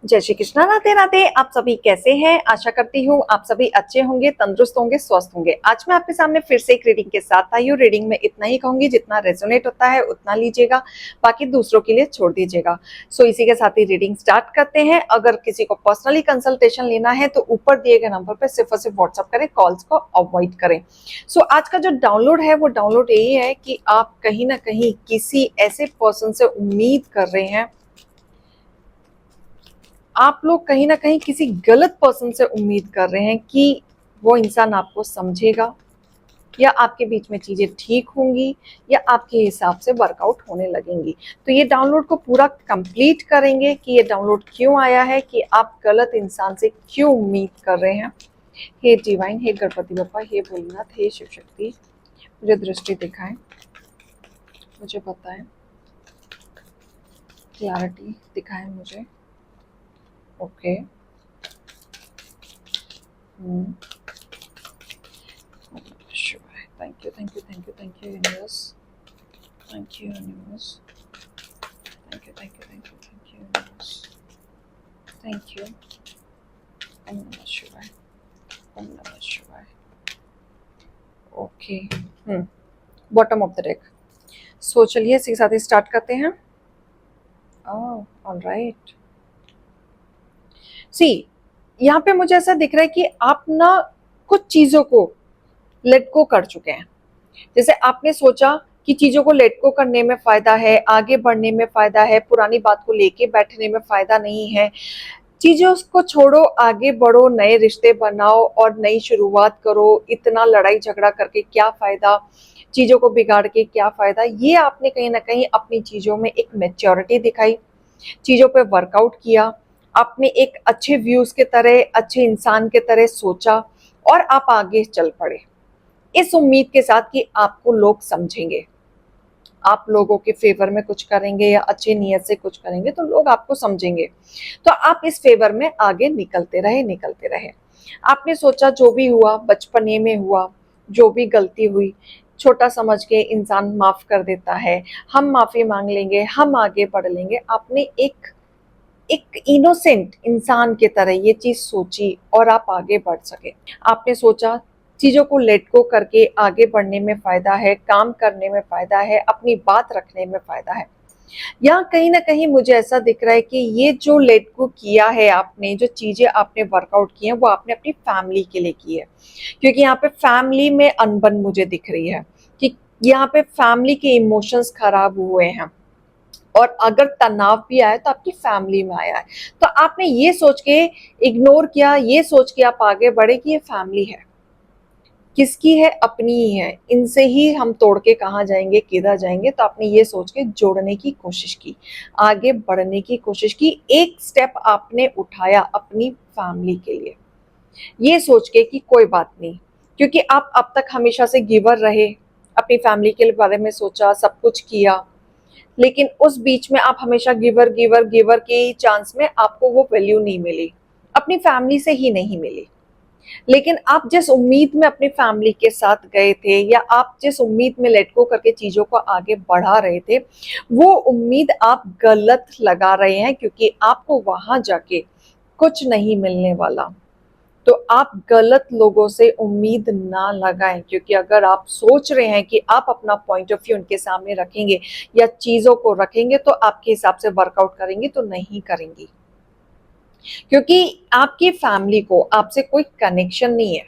जय श्री कृष्णा। राधे राधे। आप सभी कैसे हैं? आशा करती हूँ आप सभी अच्छे होंगे, तंदुरुस्त होंगे, स्वस्थ होंगे। आज मैं आपके सामने फिर से एक रीडिंग के साथ आई हूँ। रीडिंग में इतना ही कहूंगी, जितना रेजोनेट होता है उतना लीजिएगा, बाकी दूसरों के लिए छोड़ दीजिएगा। सो इसी के साथ ही रीडिंग स्टार्ट करते हैं। अगर किसी को पर्सनली कंसल्टेशन लेना है तो ऊपर दिए गए नंबर पर सिर्फ और सिर्फ व्हाट्सअप करें, कॉल्स को अवॉइड करें। सो आज का जो डाउनलोड है वो डाउनलोड यही है कि आप कहीं ना कहीं किसी ऐसे पर्सन से उम्मीद कर रहे हैं, आप लोग कहीं ना कहीं किसी गलत पर्सन से उम्मीद कर रहे हैं कि वो इंसान आपको समझेगा या आपके बीच में चीजें ठीक होंगी या आपके हिसाब से वर्कआउट होने लगेंगी। तो ये डाउनलोड को पूरा कंप्लीट करेंगे कि ये डाउनलोड क्यों आया है, कि आप गलत इंसान से क्यों उम्मीद कर रहे हैं। हे डिवाइन, हे गणपति बप्पा, हे भोलेनाथ, हे शिव शक्ति, मुझे दृष्टि दिखाएं, मुझे बताएं, क्लैरिटी दिखाएं मुझे। ओके। शिवाय, thank you, thank you, thank you, thank you universe, thank you universe, thank you, thank you, thank you, thank you universe, thank you. ओम नमः शिवाय, ओम नमः शिवाय। Okay. Bottom of the deck. So चलिए इसी के साथ ही स्टार्ट करते हैं। ऑलराइट। सी, यहाँ पे मुझे ऐसा दिख रहा है कि आप ना कुछ चीजों को लेट गो कर चुके हैं। जैसे आपने सोचा कि चीजों को लेट गो करने में फायदा है, आगे बढ़ने में फायदा है, पुरानी बात को लेके बैठने में फायदा नहीं है। चीजों को छोड़ो, आगे बढ़ो, नए रिश्ते बनाओ और नई शुरुआत करो। इतना लड़ाई झगड़ा करके क्या फायदा, चीजों को बिगाड़ के क्या फायदा। ये आपने कहीं ना कहीं अपनी चीजों में एक मैच्योरिटी दिखाई, चीजों पे वर्कआउट किया, आपने एक अच्छे व्यूज के तरह, अच्छे इंसान के तरह सोचा और आप आगे चल पड़े इस उम्मीद के साथ कि आपको लोग समझेंगे, आप लोगों के फेवर में कुछ करेंगे या अच्छे नियत से कुछ करेंगे तो लोग आपको समझेंगे। तो आप इस फेवर में आगे निकलते रहे, निकलते रहे। आपने सोचा जो भी हुआ बचपने में हुआ, जो भी गलती हुई छोटा समझ के इंसान माफ कर देता है, हम माफी मांग लेंगे, हम आगे बढ़ लेंगे। आपने एक एक इनोसेंट इंसान की तरह ये चीज सोची और आप आगे बढ़ सके। आपने सोचा चीजों को लेट गो करके आगे बढ़ने में फायदा है, काम करने में फायदा है, अपनी बात रखने में फायदा है। यहाँ कहीं ना कहीं मुझे ऐसा दिख रहा है कि ये जो लेट गो किया है आपने, जो चीजें आपने वर्कआउट की हैं वो आपने अपनी फैमिली के लिए की है। क्योंकि यहाँ पे फैमिली में अनबन मुझे दिख रही है कि यहाँ पे फैमिली के इमोशंस खराब हुए हैं और अगर तनाव भी आया तो आपकी फैमिली में आया है। तो आपने ये सोच के इग्नोर किया, ये सोच के आप आगे बढ़े कि ये फैमिली है, किसकी है, अपनी ही है, इनसे ही हम तोड़ के कहाँ जाएंगे, किधर जाएंगे। तो आपने ये सोच के जोड़ने की कोशिश की, आगे बढ़ने की कोशिश की, एक स्टेप आपने उठाया अपनी फैमिली के लिए, ये सोच के कि कोई बात नहीं। क्योंकि आप अब तक हमेशा से गिवर रहे, अपनी फैमिली के बारे में सोचा, सब कुछ किया, लेकिन उस बीच में आप हमेशा गिवर गिवर गिवर के चांस में आपको वो वैल्यू नहीं मिली, अपनी फैमिली से ही नहीं मिली। लेकिन आप जिस उम्मीद में अपनी फैमिली के साथ गए थे या आप जिस उम्मीद में लेट गो करके चीजों को आगे बढ़ा रहे थे, वो उम्मीद आप गलत लगा रहे हैं, क्योंकि आपको वहां जाके कुछ नहीं मिलने वाला। तो आप गलत लोगों से उम्मीद ना लगाएं, क्योंकि अगर आप सोच रहे हैं कि आप अपना पॉइंट ऑफ व्यू उनके सामने रखेंगे या चीजों को रखेंगे तो आपके हिसाब से वर्कआउट करेंगे, तो नहीं करेंगी। क्योंकि आपकी फैमिली को आपसे कोई कनेक्शन नहीं है,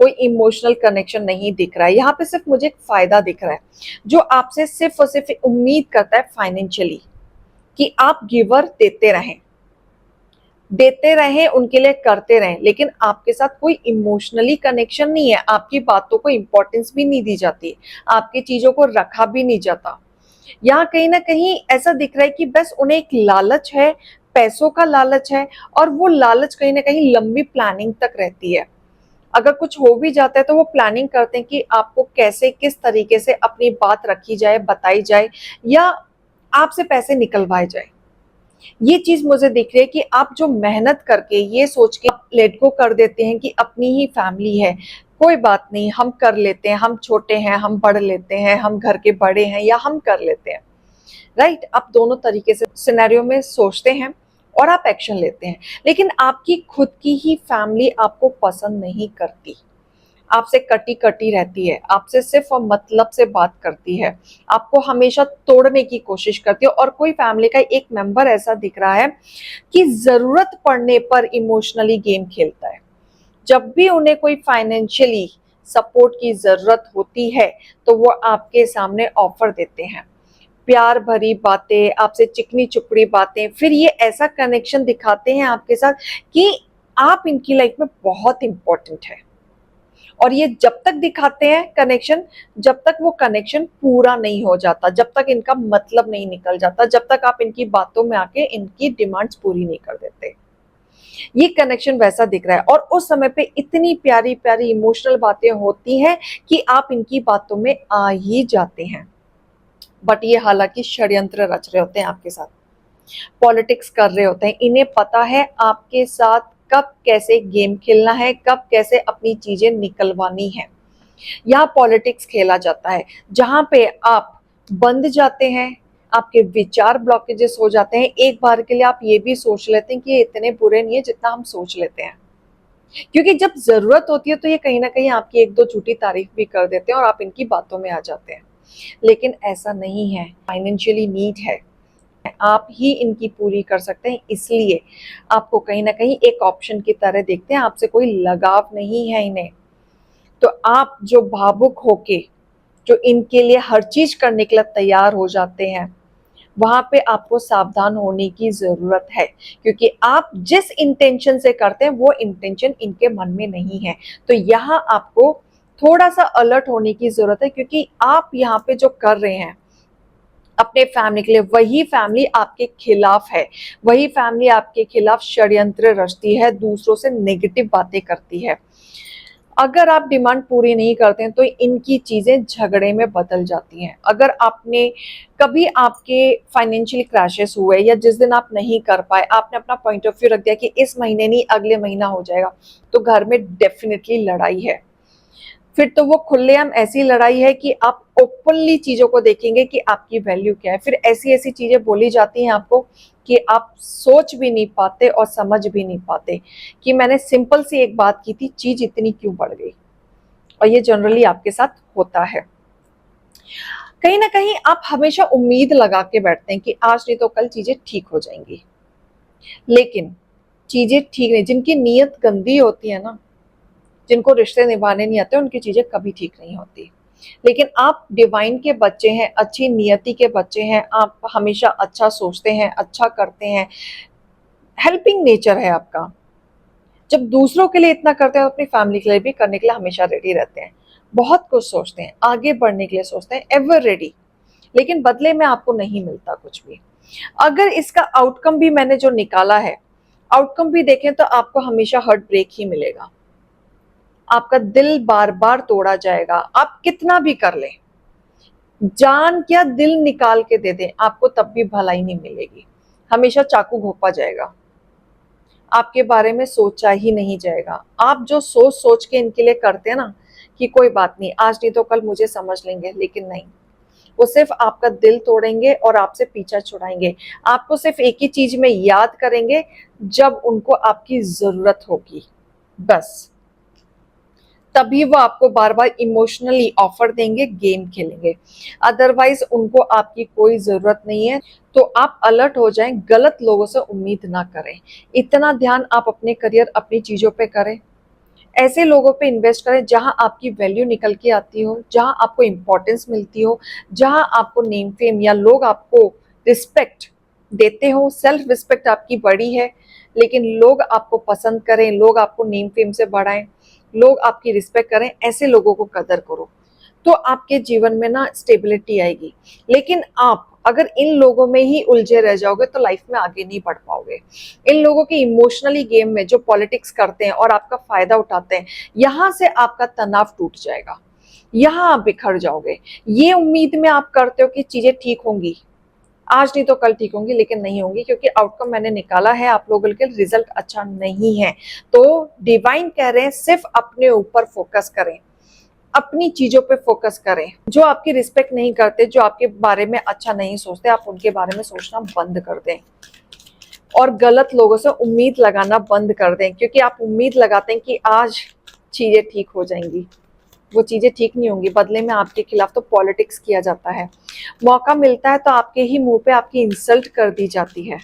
कोई इमोशनल कनेक्शन नहीं दिख रहा है। यहाँ पे सिर्फ मुझे एक फायदा दिख रहा है, जो आपसे सिर्फ और सिर्फ उम्मीद करता है फाइनेंशियली कि आप गिवर देते रहें, देते रहें, उनके लिए करते रहें, लेकिन आपके साथ कोई इमोशनली कनेक्शन नहीं है। आपकी बातों को इंपॉर्टेंस भी नहीं दी जाती, आपकी चीजों को रखा भी नहीं जाता। यहाँ कहीं ना कहीं ऐसा दिख रहा है कि बस उन्हें एक लालच है, पैसों का लालच है, और वो लालच कहीं ना कहीं लंबी प्लानिंग तक रहती है। अगर कुछ हो भी जाता है तो वो प्लानिंग करते हैं कि आपको कैसे, किस तरीके से अपनी बात रखी जाए, बताई जाए, या आपसे पैसे निकलवाए जाए। ये चीज मुझे दिख रही है कि आप जो मेहनत करके ये सोच के लेट गो कर देते हैं कि अपनी ही फैमिली है, कोई बात नहीं, हम कर लेते हैं, हम छोटे हैं, हम पढ़ लेते हैं, हम घर के बड़े हैं, या हम कर लेते हैं। राइट, आप दोनों तरीके से सिनेरियो में सोचते हैं और आप एक्शन लेते हैं, लेकिन आपकी खुद की ही फैमिली आपको पसंद नहीं करती, आपसे कटी कटी रहती है, आपसे सिर्फ और मतलब से बात करती है, आपको हमेशा तोड़ने की कोशिश करती है। और कोई फैमिली का एक मेंबर ऐसा दिख रहा है कि जरूरत पड़ने पर इमोशनली गेम खेलता है। जब भी उन्हें कोई फाइनेंशियली सपोर्ट की जरूरत होती है तो वो आपके सामने ऑफर देते हैं, प्यार भरी बातें, आपसे चिकनी चुपड़ी बातें, फिर ये ऐसा कनेक्शन दिखाते हैं आपके साथ कि आप इनकी लाइफ में बहुत इंपॉर्टेंट है। और ये जब तक दिखाते हैं कनेक्शन, जब तक वो कनेक्शन पूरा नहीं हो जाता, जब तक इनका मतलब नहीं निकल जाता, जब तक आप इनकी बातों में आके इनकी डिमांड्स पूरी नहीं कर देते। ये कनेक्शन वैसा दिख रहा है और उस समय पे इतनी प्यारी प्यारी इमोशनल बातें होती हैं कि आप इनकी बातों में आ ही जाते हैं। बट ये हालांकि षड्यंत्र रच रहे होते हैं आपके साथ, पॉलिटिक्स कर रहे होते हैं। इन्हें पता है आपके साथ कब कैसे गेम खेलना है, कब कैसे अपनी चीजें निकलवानी है। यहाँ पॉलिटिक्स खेला जाता है जहां पे आप बंध जाते हैं, आपके विचार ब्लॉकेजेस हो जाते हैं। एक बार के लिए आप ये भी सोच लेते हैं कि ये इतने बुरे नहीं है जितना हम सोच लेते हैं, क्योंकि जब जरूरत होती है तो ये कहीं ना कहीं आपकी एक दो झूठी तारीफ भी कर देते हैं और आप इनकी बातों में आ जाते हैं। लेकिन ऐसा नहीं है, फाइनेंशियली नीड है, आप ही इनकी पूरी कर सकते हैं, इसलिए आपको कहीं ना कहीं एक ऑप्शन की तरह देखते हैं, आपसे कोई लगाव नहीं है इन्हें। तो आप जो भावुक होके जो इनके लिए हर चीज करने के लिए तैयार हो जाते हैं, वहां पे आपको सावधान होने की जरूरत है, क्योंकि आप जिस इंटेंशन से करते हैं वो इंटेंशन इनके मन में नहीं है। तो यहाँ आपको थोड़ा सा अलर्ट होने की जरूरत है, क्योंकि आप यहाँ पे जो कर रहे हैं अपने फैमिली के लिए, वही फैमिली आपके खिलाफ है, वही फैमिली आपके खिलाफ षड्यंत्र रचती है, दूसरों से नेगेटिव बातें करती है। अगर आप डिमांड पूरी नहीं करते हैं तो इनकी चीजें झगड़े में बदल जाती हैं। अगर आपने कभी आपके फाइनेंशियल क्रैशेस हुए या जिस दिन आप नहीं कर पाए, आपने अपना पॉइंट ऑफ व्यू रख दिया कि इस महीने नहीं अगले महीना हो जाएगा, तो घर में डेफिनेटली लड़ाई है। फिर तो वो खुलेआम ऐसी लड़ाई है कि आप ओपनली चीजों को देखेंगे कि आपकी वैल्यू क्या है। फिर ऐसी ऐसी चीजें बोली जाती हैं आपको कि आप सोच भी नहीं पाते और समझ भी नहीं पाते कि मैंने सिंपल सी एक बात की थी, चीज इतनी क्यों बढ़ गई। और ये जनरली आपके साथ होता है। कहीं ना कहीं आप हमेशा उम्मीद लगा के बैठते हैं कि आज नहीं तो कल चीजें ठीक हो जाएंगी, लेकिन चीजें ठीक नहीं, जिनकी नीयत गंदी होती है ना, जिनको रिश्ते निभाने नहीं आते, उनकी चीजें कभी ठीक नहीं होती। लेकिन आप डिवाइन के बच्चे हैं, अच्छी नियति के बच्चे हैं, आप हमेशा अच्छा सोचते हैं, अच्छा करते हैं, हेल्पिंग नेचर है आपका। जब दूसरों के लिए इतना करते हैं, अपनी फैमिली के लिए भी करने के लिए हमेशा रेडी रहते हैं, बहुत कुछ सोचते हैं, आगे बढ़ने के लिए सोचते हैं, एवर रेडी। लेकिन बदले में आपको नहीं मिलता कुछ भी। अगर इसका आउटकम भी मैंने जो निकाला है, आउटकम भी देखें तो आपको हमेशा हार्ट ब्रेक ही मिलेगा, आपका दिल बार बार तोड़ा जाएगा। आप कितना भी कर लें, जान क्या दिल निकाल के दे दें, आपको तब भी भलाई नहीं मिलेगी, हमेशा चाकू घोंपा जाएगा, आपके बारे में सोचा ही नहीं जाएगा। आप जो सोच सोच के इनके लिए करते हैं ना कि कोई बात नहीं, आज नहीं तो कल मुझे समझ लेंगे, लेकिन नहीं, वो सिर्फ आपका दिल तोड़ेंगे और आपसे पीछा छुड़ाएंगे। आपको सिर्फ एक ही चीज में याद करेंगे, जब उनको आपकी जरूरत होगी, बस तभी वो आपको बार बार इमोशनली ऑफर देंगे, गेम खेलेंगे। अदरवाइज उनको आपकी कोई जरूरत नहीं है। तो आप अलर्ट हो जाएं, गलत लोगों से उम्मीद ना करें, इतना ध्यान आप अपने करियर, अपनी चीजों पे करें, ऐसे लोगों पे इन्वेस्ट करें जहां आपकी वैल्यू निकल के आती हो, जहां आपको इंपॉर्टेंस मिलती हो, जहां आपको नेम फेम या लोग आपको रिस्पेक्ट देते हो। सेल्फ रिस्पेक्ट आपकी बड़ी है, लेकिन लोग आपको पसंद करें, लोग आपको नेम फेम से बढ़ाएं, लोग आपकी रिस्पेक्ट करें, ऐसे लोगों को कदर करो, तो आपके जीवन में ना स्टेबिलिटी आएगी। लेकिन आप अगर इन लोगों में ही उलझे रह जाओगे तो लाइफ में आगे नहीं बढ़ पाओगे। इन लोगों के इमोशनली गेम में जो पॉलिटिक्स करते हैं और आपका फायदा उठाते हैं, यहां से आपका तनाव टूट जाएगा, यहां आप बिखर जाओगे। ये उम्मीद में आप करते हो कि चीजें ठीक होंगी, आज नहीं तो कल ठीक होंगी, लेकिन नहीं होंगी, क्योंकि आउटकम मैंने निकाला है, आप लोगों के रिजल्ट अच्छा नहीं है। तो डिवाइन कह रहे हैं सिर्फ अपने ऊपर फोकस करें, अपनी चीजों पे फोकस करें। जो आपकी रिस्पेक्ट नहीं करते, जो आपके बारे में अच्छा नहीं सोचते, आप उनके बारे में सोचना बंद कर दें। और गलत लोगों से उम्मीद लगाना बंद कर दें, क्योंकि आप उम्मीद लगाते हैं कि आज चीजें ठीक हो जाएंगी, वो चीजें ठीक नहीं होंगी। बदले में आपके खिलाफ तो पॉलिटिक्स किया जाता है। मौका मिलता है तो आपके ही मुंह पे आपकी इंसल्ट कर दी जाती है,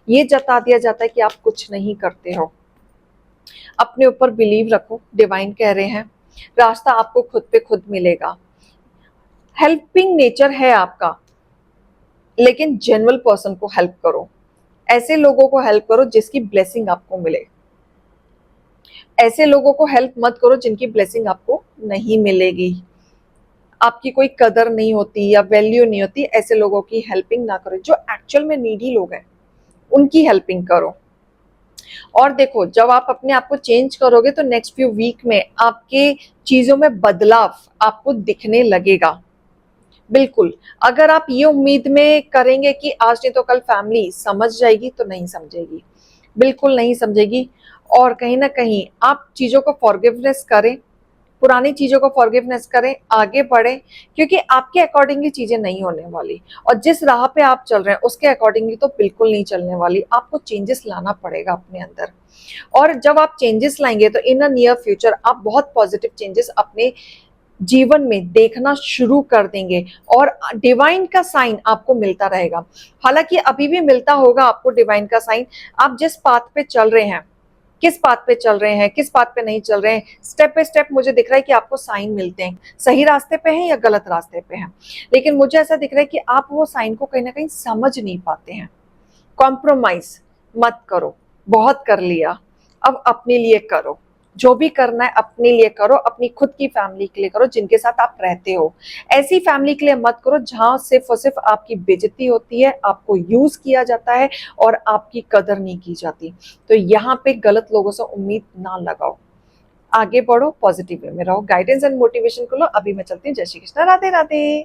ये जता दिया जाता है कि आप कुछ नहीं करते हो। अपने ऊपर बिलीव रखो, डिवाइन कह रहे हैं रास्ता आपको खुद पे खुद मिलेगा। हेल्पिंग नेचर है आपका, लेकिन जेन्युइन पर्सन को हेल्प करो, ऐसे लोगों को हेल्प करो जिसकी ब्लेसिंग आपको मिले। ऐसे लोगों को हेल्प मत करो जिनकी ब्लेसिंग आपको नहीं मिलेगी, आपकी कोई कदर नहीं होती या वैल्यू नहीं होती। ऐसे लोगों की हेल्पिंग ना करो, जो एक्चुअल में नीडी लोग हैं उनकी हेल्पिंग करो। और देखो, जब आप अपने आप को चेंज करोगे तो नेक्स्ट फ्यू वीक में आपके चीजों में बदलाव आपको दिखने लगेगा। बिल्कुल, अगर आप ये उम्मीद में करेंगे कि आज नहीं तो कल फैमिली समझ जाएगी, तो नहीं समझेगी, बिल्कुल नहीं समझेगी। और कहीं ना कहीं आप चीजों को फॉरगिवनेस करें, पुरानी चीजों को फॉरगिवनेस करें, आगे बढ़ें, क्योंकि आपके अकॉर्डिंगली चीजें नहीं होने वाली। और जिस राह पे आप चल रहे हैं उसके अकॉर्डिंगली तो बिल्कुल नहीं चलने वाली। आपको चेंजेस लाना पड़ेगा अपने अंदर, और जब आप चेंजेस लाएंगे तो इन अ नियर फ्यूचर आप बहुत पॉजिटिव चेंजेस अपने जीवन में देखना शुरू कर देंगे, और डिवाइन का साइन आपको मिलता रहेगा। हालांकि अभी भी मिलता होगा आपको डिवाइन का साइन, आप जिस पाथ पे चल रहे हैं, किस बात पे चल रहे हैं, किस बात पे नहीं चल रहे हैं, स्टेप बाय स्टेप मुझे दिख रहा है कि आपको साइन मिलते हैं, सही रास्ते पे हैं या गलत रास्ते पे हैं। लेकिन मुझे ऐसा दिख रहा है कि आप वो साइन को कहीं ना कहीं समझ नहीं पाते हैं। कॉम्प्रोमाइज मत करो, बहुत कर लिया, अब अपने लिए करो। जो भी करना है अपने लिए करो, अपनी खुद की फैमिली के लिए करो जिनके साथ आप रहते हो। ऐसी फैमिली के लिए मत करो जहां सिर्फ और सिर्फ आपकी बेइज्जती होती है, आपको यूज किया जाता है और आपकी कदर नहीं की जाती। तो यहाँ पे गलत लोगों से उम्मीद ना लगाओ, आगे बढ़ो, पॉजिटिव वे में रहो। गाइडेंस एंड मोटिवेशन को लो। अभी मैं चलती हूँ। जय श्री कृष्ण, राधे राधे।